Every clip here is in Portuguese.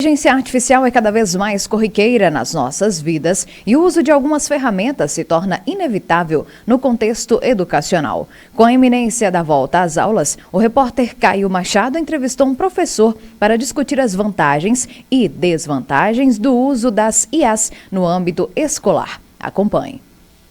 A inteligência artificial é cada vez mais corriqueira nas nossas vidas e o uso de algumas ferramentas se torna inevitável no contexto educacional. Com a iminência da volta às aulas, o repórter Caio Machado entrevistou um professor para discutir as vantagens e desvantagens do uso das IAs no âmbito escolar. Acompanhe.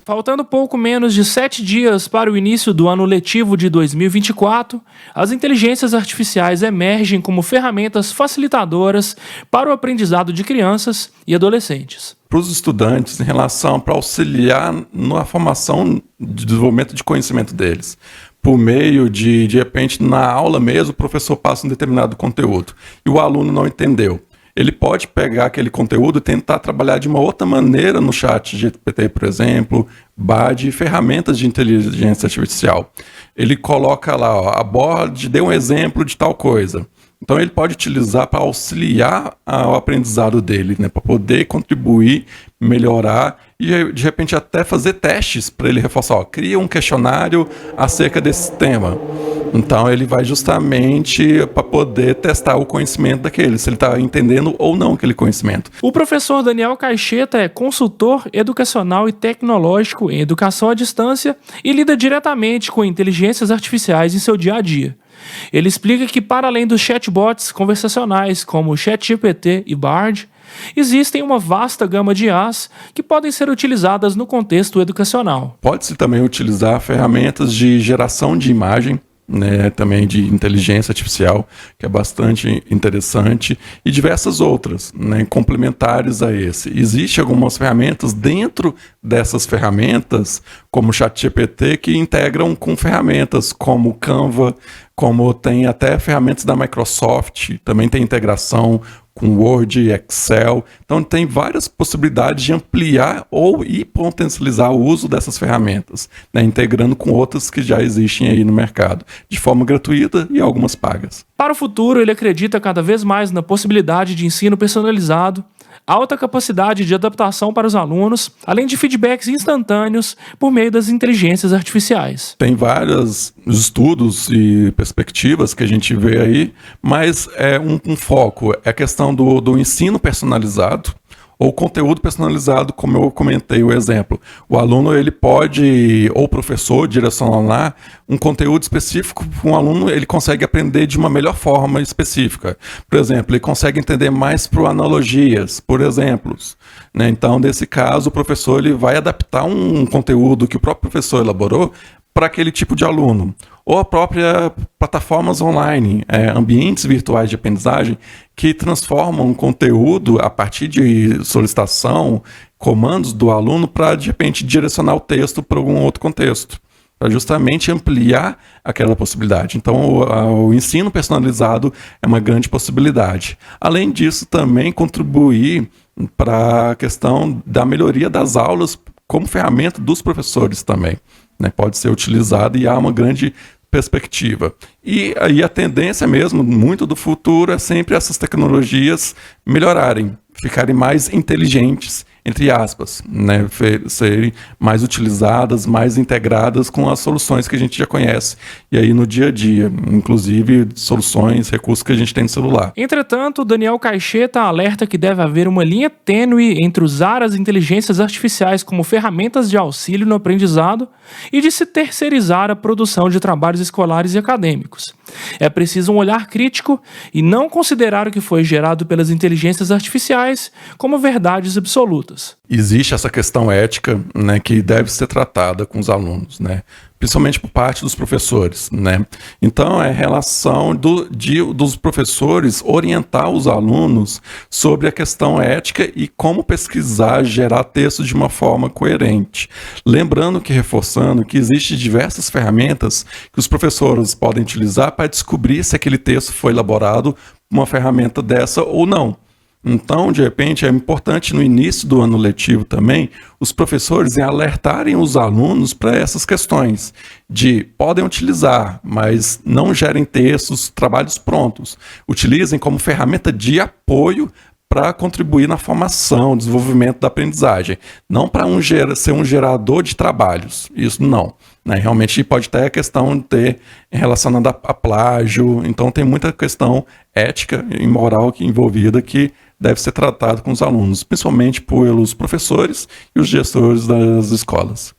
Faltando pouco menos de 7 dias para o início do ano letivo de 2024, as inteligências artificiais emergem como ferramentas facilitadoras para o aprendizado de crianças e adolescentes. Para os estudantes, em relação para auxiliar na formação de desenvolvimento de conhecimento deles. Por meio de repente, na aula mesmo, o professor passa um determinado conteúdo e o aluno não entendeu. Ele pode pegar aquele conteúdo e tentar trabalhar de uma outra maneira no chat GPT, por exemplo, Bard, ferramentas de inteligência artificial. Ele coloca lá, dê um exemplo de tal coisa. Então ele pode utilizar para auxiliar o aprendizado dele, né, para poder contribuir, melhorar e de repente até fazer testes para ele reforçar. Cria um questionário acerca desse tema. Então ele vai justamente para poder testar o conhecimento daquele, se ele está entendendo ou não aquele conhecimento. O professor Daniel Caixeta é consultor educacional e tecnológico em educação à distância e lida diretamente com inteligências artificiais em seu dia a dia. Ele explica que, para além dos chatbots conversacionais como o ChatGPT e Bard, existem uma vasta gama de IAs que podem ser utilizadas no contexto educacional. Pode-se também utilizar ferramentas de geração de imagem, né, também de inteligência artificial, que é bastante interessante, e diversas outras, né, complementares a esse. Existem algumas ferramentas dentro dessas ferramentas, como o ChatGPT, que integram com ferramentas como Canva, como tem até ferramentas da Microsoft, também tem integração com Word, Excel. Então tem várias possibilidades de ampliar e potencializar o uso dessas ferramentas, né, integrando com outras que já existem aí no mercado, de forma gratuita e algumas pagas. Para o futuro, ele acredita cada vez mais na possibilidade de ensino personalizado, alta capacidade de adaptação para os alunos, além de feedbacks instantâneos por meio das inteligências artificiais. Tem vários estudos e perspectivas que a gente vê aí, mas um foco é a questão do ensino personalizado, ou conteúdo personalizado, como eu comentei o exemplo. O aluno, ele pode, ou o professor, direcionar um conteúdo específico para um aluno, ele consegue aprender de uma melhor forma específica. Por exemplo, ele consegue entender mais por analogias, por exemplos, né? Então, nesse caso, o professor ele vai adaptar um conteúdo que o próprio professor elaborou para aquele tipo de aluno. Ou a própria plataformas online, ambientes virtuais de aprendizagem que transformam o conteúdo a partir de solicitação, comandos do aluno para, de repente, direcionar o texto para algum outro contexto, para justamente ampliar aquela possibilidade. Então, o ensino personalizado é uma grande possibilidade. Além disso, também contribuir para a questão da melhoria das aulas como ferramenta dos professores também, né? Pode ser utilizado e há uma grande perspectiva. E aí a tendência mesmo, muito do futuro, é sempre essas tecnologias melhorarem, ficarem mais inteligentes, entre aspas, né? Serem mais utilizadas, mais integradas com as soluções que a gente já conhece. E aí no dia a dia, inclusive soluções, recursos que a gente tem no celular. Entretanto, Daniel Caixeta alerta que deve haver uma linha tênue entre usar as inteligências artificiais como ferramentas de auxílio no aprendizado e de se terceirizar a produção de trabalhos escolares e acadêmicos. É preciso um olhar crítico e não considerar o que foi gerado pelas inteligências artificiais como verdades absolutas. Existe essa questão ética, né, que deve ser tratada com os alunos, né, principalmente por parte dos professores, né. Então, é a relação dos professores orientar os alunos sobre a questão ética e como pesquisar, gerar textos de uma forma coerente. Lembrando que, reforçando, que existem diversas ferramentas que os professores podem utilizar para descobrir se aquele texto foi elaborado por uma ferramenta dessa ou não. Então, de repente, é importante no início do ano letivo também, os professores alertarem os alunos para essas questões podem utilizar, mas não gerem textos, trabalhos prontos. Utilizem como ferramenta de apoio para contribuir na formação, desenvolvimento da aprendizagem. Não para ser um gerador de trabalhos, isso não. né? Realmente pode ter a questão de ter relacionada a plágio, então tem muita questão ética e moral envolvida que deve ser tratado com os alunos, principalmente pelos professores e os gestores das escolas.